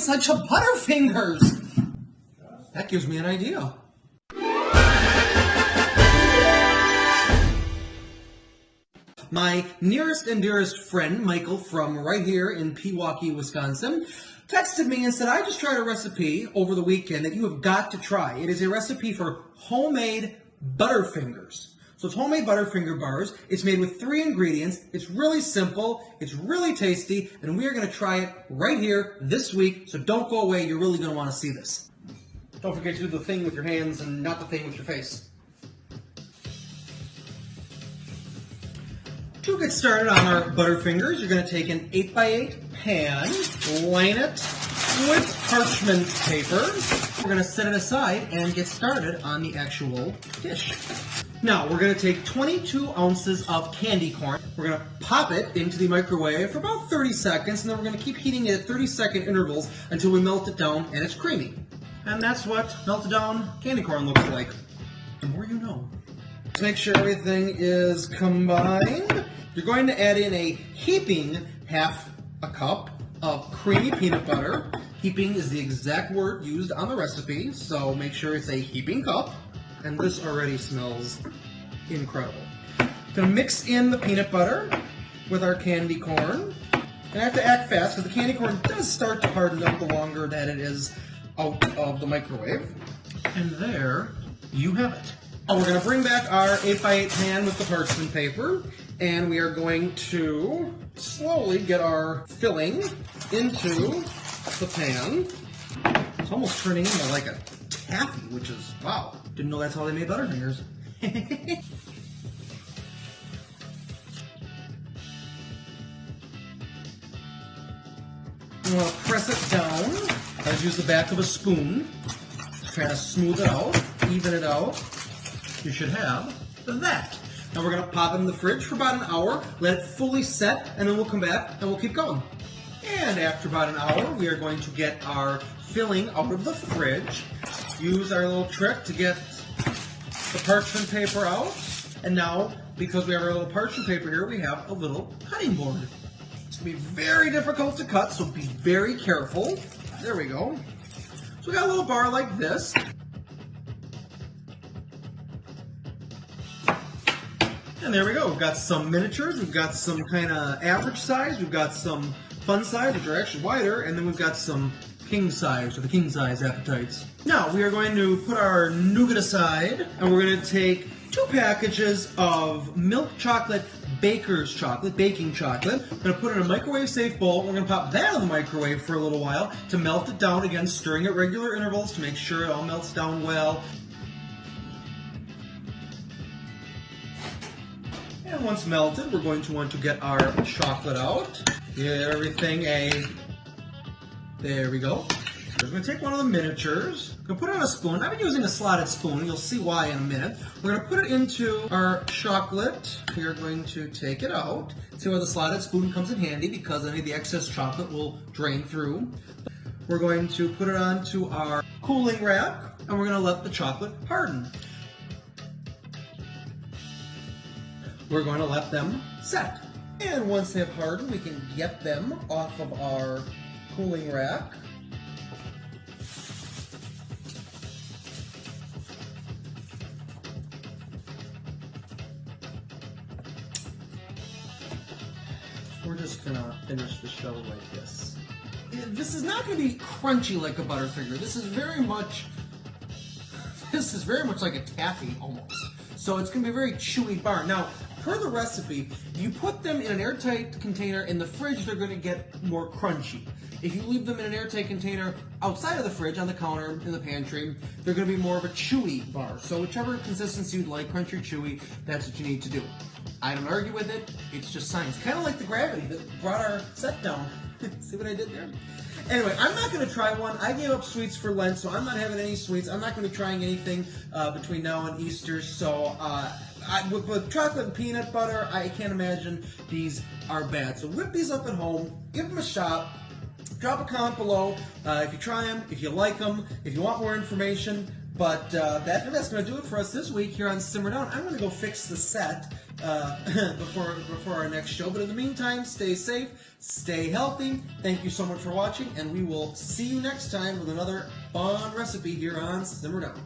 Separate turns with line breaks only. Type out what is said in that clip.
such a Butterfingers? That gives me an idea. My nearest and dearest friend, Michael, from right here in Pewaukee, Wisconsin, texted me and said, I just tried a recipe over the weekend that you have got to try. It is a recipe for homemade Butterfingers. So it's homemade Butterfinger bars. It's made with 3 ingredients. It's really simple. It's really tasty. And we are going to try it right here this week. So don't go away. You're really going to want to see this. Don't forget to do the thing with your hands and not the thing with your face. To get started on our Butterfingers, you're going to take an 8x8 pan, line it with parchment paper. We're going to set it aside and get started on the actual dish. Now, we're going to take 22 ounces of candy corn. We're going to pop it into the microwave for about 30 seconds, and then we're going to keep heating it at 30-second intervals until we melt it down and it's creamy. And that's what melted down candy corn looks like. The more you know. To make sure everything is combined, you're going to add in a heaping half a cup of creamy peanut butter. Heaping is the exact word used on the recipe, so make sure it's a heaping cup. And this already smells incredible. Gonna mix in the peanut butter with our candy corn. And I have to act fast because the candy corn does start to harden up the longer that it is out of the microwave. And there you have it. We're going to bring back our 8x8 pan with the parchment paper, and we are going to slowly get our filling into the pan. It's almost turning into like a taffy, which is, wow, didn't know that's how they made Butterfingers. You want to press it down. I use the back of a spoon to kind of smooth it out, even it out. You should have that. Now we're going to pop it in the fridge for about an hour, let it fully set, and then we'll come back and we'll keep going. And after about an hour, we are going to get our filling out of the fridge, use our little trick to get the parchment paper out, and now, because we have our little parchment paper here, we have a little cutting board. It's going to be very difficult to cut, so be very careful. There we go. So we got a little bar like this. And there we go. We've got some miniatures, we've got some kind of average size, we've got some fun size, which are actually wider, and then we've got some king size, or the king size appetites. Now, we are going to put our nougat aside, and we're going to take 2 packages of milk chocolate baker's chocolate, baking chocolate. We're going to put it in a microwave-safe bowl. We're going to pop that in the microwave for a little while to melt it down, again, stirring at regular intervals to make sure it all melts down well. And once melted, we're going to want to get our chocolate out. Get everything there we go. So we're going to take one of the miniatures. We're going to put it on a spoon. I've been using a slotted spoon. You'll see why in a minute. We're going to put it into our chocolate. We are going to take it out. See where the slotted spoon comes in handy because any of the excess chocolate will drain through. We're going to put it onto our cooling rack, and we're going to let the chocolate harden. We're going to let them set. And once they've hardened, we can get them off of our cooling rack. We're just going to finish the show like this. This is not going to be crunchy like a Butterfinger. This is very much like a taffy almost. So it's going to be a very chewy bar. Now, per the recipe, if you put them in an airtight container in the fridge, they're going to get more crunchy. If you leave them in an airtight container outside of the fridge, on the counter, in the pantry, they're going to be more of a chewy bar. So whichever consistency you'd like, crunchy or chewy, that's what you need to do. I don't argue with it. It's just science. Kind of like the gravity that brought our set down. See what I did there? Anyway, I'm not going to try one. I gave up sweets for Lent, so I'm not having any sweets. I'm not going to be trying anything between now and Easter. So with chocolate and peanut butter, I can't imagine these are bad. So whip these up at home. Give them a shot. Drop a comment below if you try them, if you like them, if you want more information. But that's going to do it for us this week here on Simmer Down. I'm going to go fix the set before our next show. But in the meantime, stay safe, stay healthy. Thank you so much for watching, and we will see you next time with another fun recipe here on Simmer Down.